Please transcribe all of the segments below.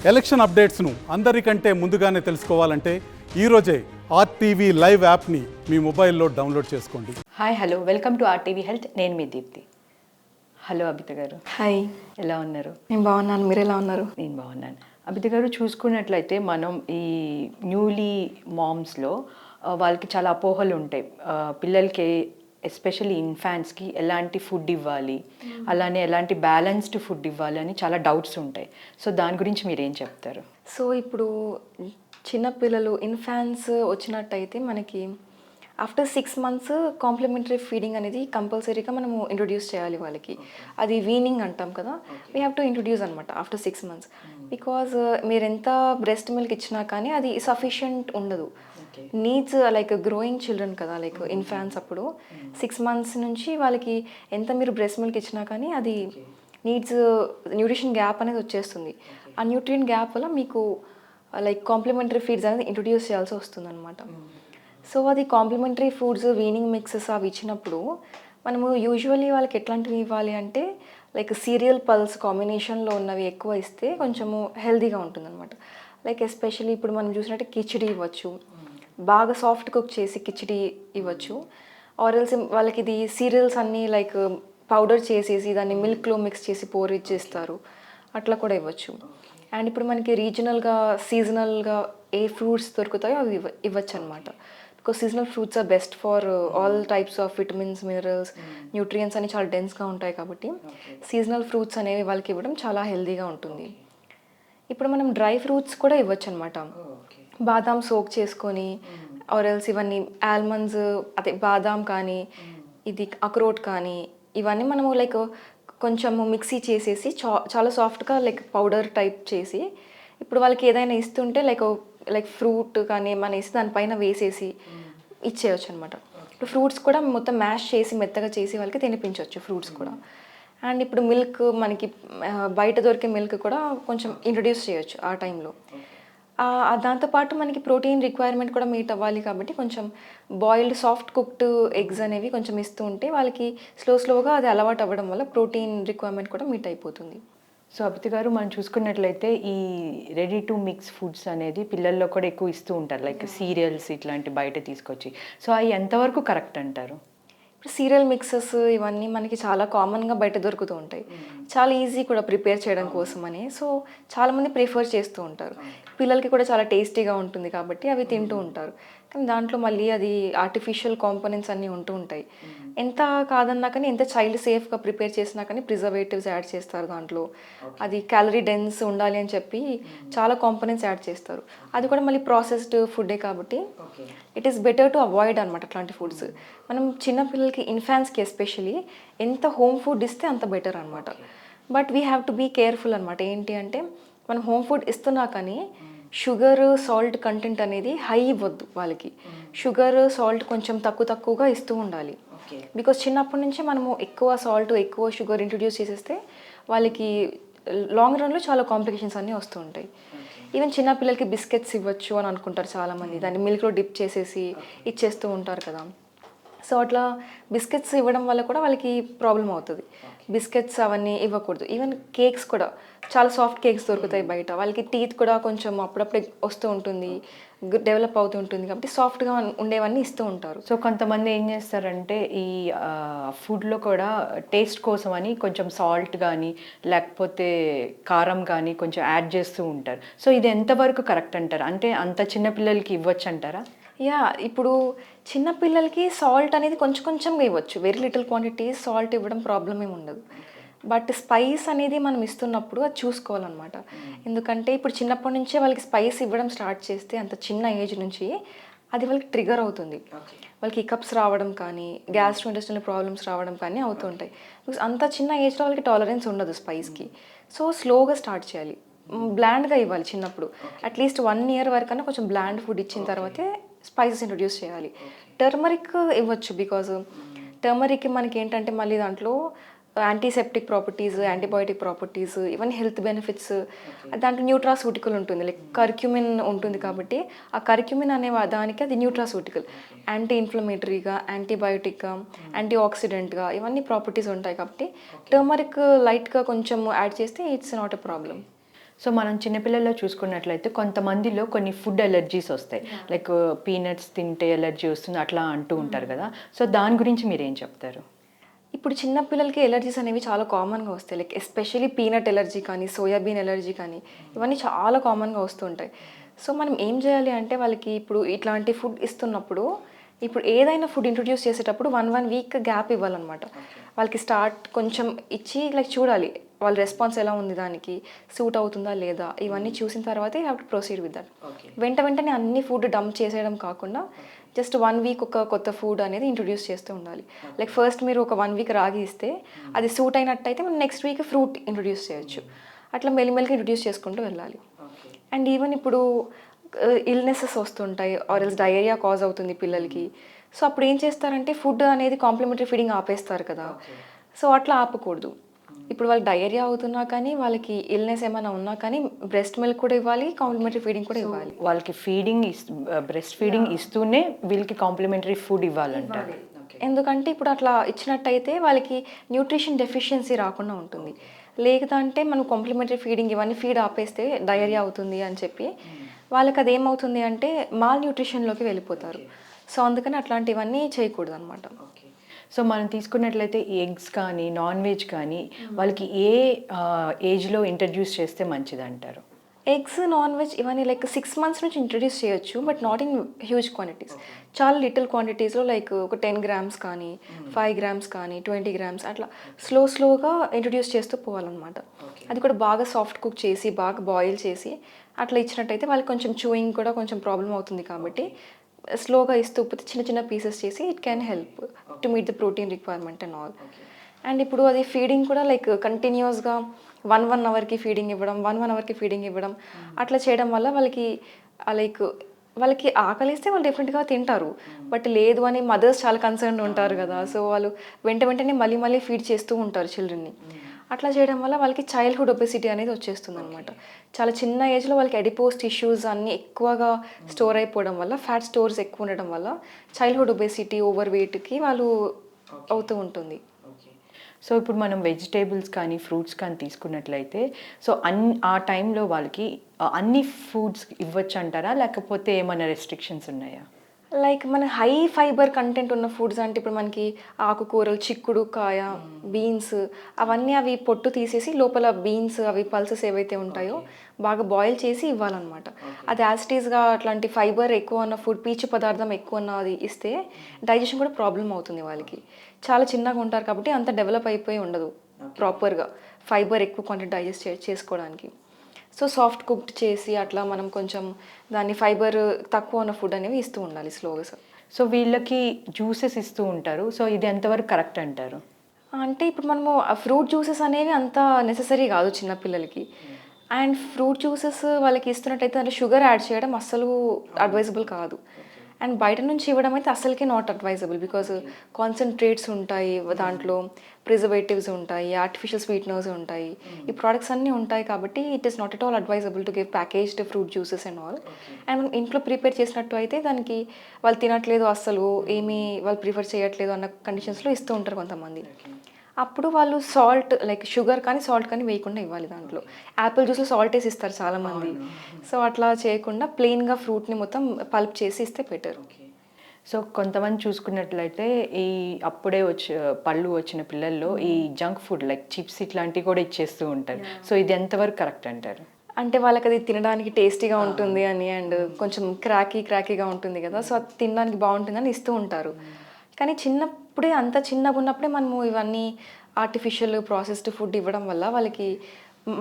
Election అప్డేట్స్ను అందరికంటే ముందుగానే తెలుసుకోవాలంటే ఈరోజే ఆర్టీవీ లైవ్ యాప్ని మీ మొబైల్లో డౌన్లోడ్ చేసుకోండి. Hi hello welcome to RTV health. నేను మీ దీప్తి. హలో అబిత గారు. హాయ్, ఎలా ఉన్నారు? నేను బాగున్నాను, మీరు ఎలా ఉన్నారు? నేను బాగున్నాను. అబిత గారు, చూసుకున్నట్లయితే మనం ఈ న్యూలీ మామ్స్లో వాళ్ళకి చాలా అపోహలు ఉంటాయి. పిల్లలకి ఎస్పెషల్లీ ఇన్ఫాంట్స్కి ఎలాంటి ఫుడ్ ఇవ్వాలి, అలానే ఎలాంటి బ్యాలెన్స్డ్ ఫుడ్ ఇవ్వాలి అని చాలా డౌట్స్ ఉంటాయి. సో దాని గురించి మీరు ఏం చెప్తారు? సో ఇప్పుడు చిన్నపిల్లలు ఇన్ఫాన్స్ వచ్చినట్టయితే మనకి ఆఫ్టర్ 6 months కాంప్లిమెంటరీ ఫీడింగ్ అనేది కంపల్సరీగా మనము ఇంట్రొడ్యూస్ చేయాలి వాళ్ళకి. అది వీనింగ్ అంటాం కదా, వీ హ్యావ్ టు ఇంట్రొడ్యూస్ అనమాట ఆఫ్టర్ 6 months. బికాజ్ మీరు ఎంత బ్రెస్ట్ మిల్క్ ఇచ్చినా కానీ అది సఫిషియంట్ ఉండదు. నీడ్స్ లైక్ గ్రోయింగ్ చిల్డ్రన్ కదా, లైక్ ఇన్ఫాన్స్ అప్పుడు 6 months నుంచి వాళ్ళకి ఎంత మీరు బ్రెస్ట్ మిల్క్ ఇచ్చినా కానీ అది నీడ్స్ న్యూట్రిషన్ గ్యాప్ అనేది వచ్చేస్తుంది. ఆ న్యూట్రియం గ్యాప్ వల్ల మీకు లైక్ కాంప్లిమెంటరీ ఫీడ్స్ అనేది ఇంట్రొడ్యూస్ చేయాల్సి వస్తుంది అనమాట. సో అది కాంప్లిమెంటరీ ఫుడ్స్ వీనింగ్ మిక్సెస్ అవి ఇచ్చినప్పుడు మనము యూజువల్లీ వాళ్ళకి ఎట్లాంటివి ఇవ్వాలి అంటే లైక్ సీరియల్ పల్స్ కాంబినేషన్లో ఉన్నవి ఎక్కువ ఇస్తే కొంచెము హెల్తీగా ఉంటుందన్నమాట. లైక్ ఎస్పెషల్లీ ఇప్పుడు మనం చూసినట్టు కిచిడి ఇవ్వచ్చు, బాగా సాఫ్ట్ కుక్ చేసి కిచిడి ఇవ్వచ్చు. ఆరల్స్ వాళ్ళకి ఇది సీరియల్స్ అన్నీ లైక్ పౌడర్ చేసేసి దాన్ని మిల్క్లో మిక్స్ చేసి పోరేజ్ చేస్తారు, అట్లా కూడా ఇవ్వచ్చు. అండ్ ఇప్పుడు మనకి రీజనల్గా సీజనల్గా ఏ ఫ్రూట్స్ దొరుకుతాయో అవి ఇవ్వచ్చు అనమాట. Because seasonal fruits are best for all types of vitamins, minerals, nutrients అని చాలా డెన్స్గా ఉంటాయి కాబట్టి సీజనల్ ఫ్రూట్స్ అనేవి వాళ్ళకి ఇవ్వడం చాలా హెల్తీగా ఉంటుంది. ఇప్పుడు మనం డ్రై ఫ్రూట్స్ కూడా ఇవ్వచ్చు అనమాట. బాదాం సోక్ చేసుకొని ఆరెల్స్ ఇవన్నీ ఆల్మండ్స్, అదే బాదాం కానీ ఇది అక్రోట్ కానీ ఇవన్నీ మనము లైక్ కొంచెము మిక్సీ చేసేసి చాలా సాఫ్ట్గా లైక్ పౌడర్ టైప్ చేసి ఇప్పుడు వాళ్ళకి ఏదైనా ఇస్తుంటే లైక్ ఫ్రూట్ కానీ ఏమైనా వేసి దానిపైన వేసేసి ఇచ్చేయచ్చు అనమాట. ఇప్పుడు ఫ్రూట్స్ కూడా మొత్తం మ్యాష్ చేసి మెత్తగా చేసి వాళ్ళకి తినిపించవచ్చు ఫ్రూట్స్ కూడా. అండ్ ఇప్పుడు మిల్క్ మనకి బయట దొరికే మిల్క్ కూడా కొంచెం ఇంట్రొడ్యూస్ చేయొచ్చు ఆ టైంలో. దాంతోపాటు మనకి ప్రోటీన్ రిక్వైర్మెంట్ కూడా మీట్ అవ్వాలి కాబట్టి కొంచెం బాయిల్డ్ సాఫ్ట్ కుక్డ్ ఎగ్స్ అనేవి కొంచెం ఇస్తూ ఉంటే వాళ్ళకి స్లోగా అది అలవాటు అవ్వడం వల్ల ప్రోటీన్ రిక్వైర్మెంట్ కూడా మీట్ అయిపోతుంది. సో అబిత గారు, మనం చూసుకున్నట్లయితే ఈ రెడీ టు మిక్స్ ఫుడ్స్ అనేది పిల్లల్లో కూడా ఎక్కువ ఇస్తూ ఉంటారు, లైక్ సీరియల్స్ ఇట్లాంటి బయట తీసుకొచ్చి. సో అవి ఎంతవరకు కరెక్ట్ అంటారు? ఇప్పుడు సీరియల్ మిక్సెస్ ఇవన్నీ మనకి చాలా కామన్గా బయట దొరుకుతూ ఉంటాయి, చాలా ఈజీ కూడా ప్రిపేర్ చేయడం కోసమని. సో చాలామంది ప్రిఫర్ చేస్తూ ఉంటారు, పిల్లలకి కూడా చాలా టేస్టీగా ఉంటుంది కాబట్టి అవి తింటూ ఉంటారు. కానీ దాంట్లో మళ్ళీ అది ఆర్టిఫిషియల్ కాంపోనెంట్స్ అన్నీ ఉంటూ ఉంటాయి. ఎంత కాదన్నా కానీ ఎంత చైల్డ్ సేఫ్గా ప్రిపేర్ చేసినా కానీ ప్రిజర్వేటివ్స్ యాడ్ చేస్తారు దాంట్లో. అది క్యాలరీ డెన్స్ ఉండాలి అని చెప్పి చాలా కాంపోనెంట్స్ యాడ్ చేస్తారు. అది కూడా మళ్ళీ ప్రాసెస్డ్ ఫుడ్డే కాబట్టి it is better to avoid అనమాట అట్లాంటి ఫుడ్స్. మనం చిన్నపిల్లలకి ఇన్ఫాన్స్కి ఎస్పెషలీ ఎంత హోమ్ ఫుడ్ ఇస్తే అంత బెటర్ అనమాట. But we have to be careful అనమాట. ఏంటి అంటే మనం హోమ్ ఫుడ్ ఇస్తున్నా కానీ షుగర్, సాల్ట్ కంటెంట్ అనేది హై ఇవ్వద్దు వాళ్ళకి. షుగర్, సాల్ట్ కొంచెం తక్కువగా ఇస్తూ ఉండాలి. బికాస్ చిన్నప్పటి నుంచి మనము ఎక్కువ సాల్ట్, ఎక్కువ షుగర్ ఇంట్రొడ్యూస్ చేసేస్తే వాళ్ళకి లాంగ్ రన్లో చాలా కాంప్లికేషన్స్ అన్నీ వస్తూ ఉంటాయి. ఈవెన్ చిన్నపిల్లలకి బిస్కెట్స్ ఇవ్వచ్చు అని అనుకుంటారు చాలామంది, దాన్ని మిల్క్లో డిప్ చేసేసి ఇచ్చేస్తూ ఉంటారు కదా. సో అట్లా బిస్కెట్స్ ఇవ్వడం వల్ల కూడా వాళ్ళకి ప్రాబ్లం అవుతుంది. బిస్కెట్స్ అవన్నీ ఇవ్వకూడదు. ఈవెన్ కేక్స్ కూడా చాలా సాఫ్ట్ కేక్స్ దొరుకుతాయి బయట, వాళ్ళకి టీత్ కూడా కొంచెం అప్పుడప్పుడే వస్తూ ఉంటుంది, డెవలప్ అవుతూ ఉంటుంది కాబట్టి సాఫ్ట్గా ఉండేవన్నీ ఇస్తూ ఉంటారు. సో కొంతమంది ఏం చేస్తారంటే ఈ ఫుడ్లో కూడా టేస్ట్ కోసం అని కొంచెం సాల్ట్ కానీ లేకపోతే కారం కానీ కొంచెం యాడ్ చేస్తూ ఉంటారు. సో ఇది ఎంతవరకు కరెక్ట్ అంటారు? అంటే అంత చిన్నపిల్లలకి ఇవ్వచ్చు అంటారా? ఇప్పుడు చిన్నపిల్లలకి సాల్ట్ అనేది కొంచెంగా ఇవ్వచ్చు, వెరీ లిటిల్ క్వాంటిటీ సాల్ట్ ఇవ్వడం ప్రాబ్లం ఏమి ఉండదు. బట్ స్పైస్ అనేది మనం ఇస్తున్నప్పుడు అది చూసుకోవాలన్నమాట. ఎందుకంటే ఇప్పుడు చిన్నప్పటి నుంచే వాళ్ళకి స్పైస్ ఇవ్వడం స్టార్ట్ చేస్తే అంత చిన్న ఏజ్ నుంచి అది వాళ్ళకి ట్రిగర్ అవుతుంది. వాళ్ళకి హికప్స్ రావడం కానీ గ్యాస్ట్రోఇంటెస్టినల్ ప్రాబ్లమ్స్ రావడం కానీ అవుతుంటాయి. బికాస్ అంత చిన్న ఏజ్లో వాళ్ళకి టాలరెన్స్ ఉండదు స్పైస్కి. సో స్లోగా స్టార్ట్ చేయాలి, బ్లాండ్గా ఇవ్వాలి చిన్నప్పుడు. అట్లీస్ట్ 1 year వరకన్నా కొంచెం బ్లాండ్ ఫుడ్ ఇచ్చిన తర్వాతే స్పైసెస్ ఇంట్రొడ్యూస్ చేయాలి. టర్మరిక్ ఇవ్వచ్చు, బికాజ్ టర్మరిక్ మనకి ఏంటంటే మళ్ళీ దాంట్లో యాంటీసెప్టిక్ ప్రాపర్టీస్, యాంటీబయోటిక్ ప్రాపర్టీస్, ఇవన్నీ హెల్త్ బెనిఫిట్స్. దాంట్లో న్యూట్రాసూటికల్ ఉంటుంది, లైక్ కర్క్యూమిన్ ఉంటుంది కాబట్టి ఆ కర్క్యూమిన్ అనే దానికి అది న్యూట్రాసూటికల్, యాంటీ ఇన్ఫ్లమేటరీగా, యాంటీబయోటిక్గా, యాంటీ ఆక్సిడెంట్గా ఇవన్నీ ప్రాపర్టీస్ ఉంటాయి కాబట్టి టర్మరిక్ లైట్గా కొంచెం యాడ్ చేస్తే it's not a problem. So మనం చిన్నపిల్లల్లో చూసుకున్నట్లయితే కొంతమందిలో కొన్ని ఫుడ్ ఎలర్జీస్ వస్తాయి, లైక్ పీనట్స్ తింటే ఎలర్జీ వస్తుంది అట్లా అంటూ ఉంటారు కదా. సో దాని గురించి మీరు ఏం చెప్తారు? ఇప్పుడు చిన్న పిల్లలకి ఎలర్జీస్ అనేవి చాలా కామన్గా వస్తాయి. లైక్ ఎస్పెషలీ పీనట్ ఎలర్జీ కానీ సోయాబీన్ ఎలర్జీ కానీ ఇవన్నీ చాలా కామన్గా వస్తుంటాయి. సో మనం ఏం చేయాలి అంటే వాళ్ళకి ఇప్పుడు ఇట్లాంటి ఫుడ్ ఇస్తున్నప్పుడు ఇప్పుడు ఏదైనా ఫుడ్ ఇంట్రొడ్యూస్ చేసేటప్పుడు 1 వీక్ గ్యాప్ ఇవ్వాలన్నమాట. వాళ్ళకి స్టార్ట్ కొంచెం ఇచ్చి లైక్ చూడాలి వాళ్ళ రెస్పాన్స్ ఎలా ఉంది, దానికి సూట్ అవుతుందా లేదా, ఇవన్నీ చూసిన తర్వాత you have to proceed with that. వెంటనే అన్ని ఫుడ్ డంప్ చేసేయడం కాకుండా జస్ట్ 1 వీక్ ఒక కొత్త ఫుడ్ అనేది ఇంట్రొడ్యూస్ చేస్తూ ఉండాలి. లైక్ ఫస్ట్ మీరు ఒక 1 వీక్ రాగి ఇస్తే అది సూట్ అయినట్టయితే మనం నెక్స్ట్ వీక్ ఫ్రూట్ ఇంట్రొడ్యూస్ చేయొచ్చు. అట్లా మెల్లిమెల్లిగా ఇంట్రొడ్యూస్ చేసుకుంటూ వెళ్ళాలి. అండ్ ఈవెన్ ఇప్పుడు ఇల్నెసెస్ వస్తుంటాయి ఆర్ ఎల్స్ డయేరియా కాజ్ అవుతుంది పిల్లలకి. సో అప్పుడు ఏం చేస్తారంటే ఫుడ్ అనేది కాంప్లిమెంటరీ ఫీడింగ్ ఆపేస్తారు కదా. సో అట్లా ఆపకూడదు. ఇప్పుడు వాళ్ళకి డయేరియా అవుతున్నా కానీ వాళ్ళకి ఇల్నెస్ ఏమైనా ఉన్నా కానీ బ్రెస్ట్ మిల్క్ కూడా ఇవ్వాలి, కాంప్లిమెంటరీ ఫీడింగ్ కూడా ఇవ్వాలి. వాళ్ళకి బ్రెస్ట్ ఫీడింగ్ ఇస్తూనే వీళ్ళకి కాంప్లిమెంటరీ ఫుడ్ ఇవ్వాలంటారు. ఎందుకంటే ఇప్పుడు అట్లా ఇచ్చినట్టయితే వాళ్ళకి న్యూట్రిషన్ డెఫిషియన్సీ రాకుండా ఉంటుంది. లేదంటే మనం కాంప్లిమెంటరీ ఫీడింగ్ ఇవన్నీ ఫీడ్ ఆపేస్తే డయేరియా అవుతుంది అని చెప్పి వాళ్ళకి అది ఏమవుతుంది అంటే మాల్ న్యూట్రిషన్లోకి వెళ్ళిపోతారు. సో అందుకని అట్లాంటివన్నీ చేయకూడదు అనమాట. సో మనం తీసుకున్నట్లయితే ఎగ్స్ కానీ నాన్ వెజ్ కానీ వాళ్ళకి ఏ ఏజ్లో ఇంట్రడ్యూస్ చేస్తే మంచిది అంటారు? ఎగ్స్ నాన్ వెజ్ ఇవన్నీ లైక్ 6 months నుంచి ఇంట్రడ్యూస్ చేయొచ్చు, but not in huge quantities. చాలా లిటిల్ క్వాంటిటీస్లో లైక్ ఒక 10 grams కానీ 5 grams కానీ 20 grams అట్లా స్లోగా ఇంట్రడ్యూస్ చేస్తూ పోవాలన్నమాట. అది కూడా బాగా సాఫ్ట్ కుక్ చేసి బాగా బాయిల్ చేసి అట్లా ఇచ్చినట్టయితే వాళ్ళకి కొంచెం చూయింగ్ కూడా కొంచెం ప్రాబ్లం అవుతుంది కాబట్టి స్లోగా ఇస్తూ పోతే చిన్న పీసెస్ చేసి it can help to meet the protein requirement and all. And ఇప్పుడు అది ఫీడింగ్ కూడా లైక్ కంటిన్యూస్గా 1 అవర్కి ఫీడింగ్ ఇవ్వడం, 1 అవర్కి ఫీడింగ్ ఇవ్వడం అట్లా చేయడం వల్ల వాళ్ళకి లైక్ వాళ్ళకి ఆకలిస్తే వాళ్ళు డెఫినెట్గా తింటారు. బట్ లేదు అని మదర్స్ చాలా కన్సర్న్ ఉంటారు కదా. సో వాళ్ళు వెంటనే మళ్ళీ ఫీడ్ చేస్తూ ఉంటారు చిల్డ్రన్ని. అట్లా చేయడం వల్ల వాళ్ళకి చైల్డ్హుడ్ ఒబెసిటీ అనేది వచ్చేస్తుంది అనమాట. చాలా చిన్న ఏజ్లో వాళ్ళకి ఎడిపోస్ టిష్యూస్ అన్నీ ఎక్కువగా స్టోర్ అయిపోవడం వల్ల, ఫ్యాట్ స్టోర్స్ ఎక్కువ ఉండడం వల్ల చైల్డ్హుడ్ ఒబెసిటీ ఓవర్ వెయిట్కి వాళ్ళు అవుతూ ఉంటుంది. సో ఇప్పుడు మనం వెజిటేబుల్స్ కానీ ఫ్రూట్స్ కానీ తీసుకున్నట్లయితే సో ఆ టైంలో వాళ్ళకి అన్ని ఫుడ్స్ ఇవ్వచ్చు అంటారా, లేకపోతే ఏమైనా రెస్ట్రిక్షన్స్ ఉన్నాయా? లైక్ మన హై ఫైబర్ కంటెంట్ ఉన్న ఫుడ్స్ అంటే ఇప్పుడు మనకి ఆకుకూరలు, చిక్కుడు కాయ, బీన్స్ అవన్నీ అవి పొట్టు తీసేసి లోపల బీన్స్ అవి పల్సెస్ ఏవైతే ఉంటాయో బాగా బాయిల్ చేసి ఇవ్వాలన్నమాట. అది యాసిటీస్గా అట్లాంటి ఫైబర్ ఎక్కువ ఉన్న ఫుడ్, పీచు పదార్థం ఎక్కువ ఉన్నది ఇస్తే డైజెషన్ కూడా ప్రాబ్లం అవుతుంది వాళ్ళకి. చాలా చిన్నగా ఉంటారు కాబట్టి అంత డెవలప్ అయిపోయి ఉండదు ప్రాపర్గా ఫైబర్ ఎక్కువ క్వాంటిటీ డైజెస్ట్ చేసుకోవడానికి. సో సాఫ్ట్ కుక్డ్ చేసి అట్లా మనం కొంచెం దాన్ని ఫైబర్ తక్కువ ఉన్న ఫుడ్ అనేవి ఇస్తూ ఉండాలి స్లోగా. సో వీళ్ళకి జ్యూసెస్ ఇస్తూ ఉంటారు. సో ఇది ఎంతవరకు కరెక్ట్ అంటారు? అంటే ఇప్పుడు మనము ఫ్రూట్ జ్యూసెస్ అనేవి అంత నెససరీ కాదు చిన్నపిల్లలకి. అండ్ ఫ్రూట్ జ్యూసెస్ వాళ్ళకి ఇస్తున్నట్టయితే దాంట్లో షుగర్ యాడ్ చేయడం అస్సలు అడ్వైజబుల్ కాదు. అండ్ బయట నుంచి ఇవ్వడం అయితే అసలుకే నాట్ అడ్వైజబుల్, బికాజ్ కాన్సన్ట్రేట్స్ ఉంటాయి, దాంట్లో ప్రిజర్వేటివ్స్ ఉంటాయి, ఆర్టిఫిషియల్ స్వీట్నర్స్ ఉంటాయి, ఈ ప్రోడక్ట్స్ అన్నీ ఉంటాయి కాబట్టి it is not at all advisable to give packaged fruit juices and all. And మనం ఇంట్లో ప్రిపేర్ చేసినట్టు అయితే దానికి వాళ్ళు తినట్లేదు, అస్సలు ఏమీ వాళ్ళు ప్రిఫర్ చేయట్లేదు అన్న కండిషన్స్లో ఇస్తూ ఉంటారు కొంతమంది. అప్పుడు వాళ్ళు సాల్ట్ లైక్ షుగర్ కానీ సాల్ట్ కానీ వేయకుండా ఇవ్వాలి. దాంట్లో యాపిల్ జ్యూస్లో సాల్ట్ వేసి ఇస్తారు చాలామంది. సో అట్లా చేయకుండా ప్లెయిన్గా ఫ్రూట్ని మొత్తం పల్ప్ చేసి ఇస్తే బెటర్. సో కొంతమంది చూసుకున్నట్లయితే ఈ అప్పుడే పళ్ళు వచ్చిన పిల్లల్లో ఈ జంక్ ఫుడ్ లైక్ చిప్స్ ఇట్లాంటివి కూడా ఇచ్చేస్తూ ఉంటారు. సో ఇది ఎంతవరకు కరెక్ట్ అంటారు? అంటే వాళ్ళకి అది తినడానికి టేస్టీగా ఉంటుంది అని అండ్ కొంచెం క్రాకీగా ఉంటుంది కదా, సో అది తినడానికి బాగుంటుందని ఇస్తూ ఉంటారు. కానీ చిన్నప్పుడే అంత చిన్నగా ఉన్నప్పుడే మనము ఇవన్నీ ఆర్టిఫిషియల్ ప్రాసెస్డ్ ఫుడ్ ఇవ్వడం వల్ల వాళ్ళకి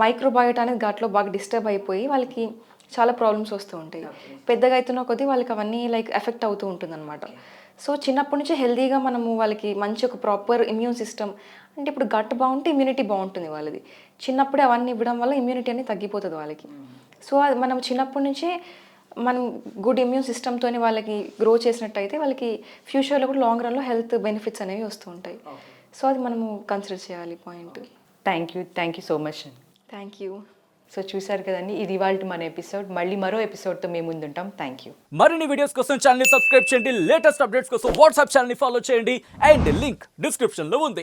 మైక్రోబయోటా అనేది గట్లో బాగా డిస్టర్బ్ అయిపోయి వాళ్ళకి చాలా ప్రాబ్లమ్స్ వస్తూ ఉంటాయి. పెద్దగా అవుతున్న కొద్దీ వాళ్ళకి అవన్నీ లైక్ ఎఫెక్ట్ అవుతూ ఉంటుంది అనమాట. సో చిన్నప్పటి నుంచి హెల్తీగా మనము వాళ్ళకి మంచి ఒక ప్రాపర్ ఇమ్యూన్ సిస్టమ్, అంటే ఇప్పుడు గట్ బాగుంటే ఇమ్యూనిటీ బాగుంటుంది వాళ్ళది. చిన్నప్పుడే అవన్నీ ఇవ్వడం వల్ల ఇమ్యూనిటీ అనేది తగ్గిపోతుంది వాళ్ళకి. సో అది మనం చిన్నప్పటి నుంచే మనం గుడ్ ఇమ్యూన్ సిస్టమ్తోనే వాళ్ళకి గ్రో చేసినట్టయితే వాళ్ళకి ఫ్యూచర్లో కూడా లాంగ్ రన్లో హెల్త్ బెనిఫిట్స్ అనేవి వస్తూ ఉంటాయి. సో అది మనము కన్సిడర్ చేయాలి point. Thank you so much. Thank you. So చూసారు కదండి, ఇది ఇవాళ మన ఎపిసోడ్. మళ్ళీ మరో ఎపిసోడ్తో మేము ముందుంటాం. Thank you. మరిన్ని వీడియోస్ కోసం ఛానల్ సబ్స్క్రైబ్ చేయండి, లేటెస్ట్ అప్డేట్స్ కోసం వాట్సాప్ ఛానల్ ఫాలో చేయండి, అండ్ లింక్ డిస్క్రిప్షన్లో ఉంది.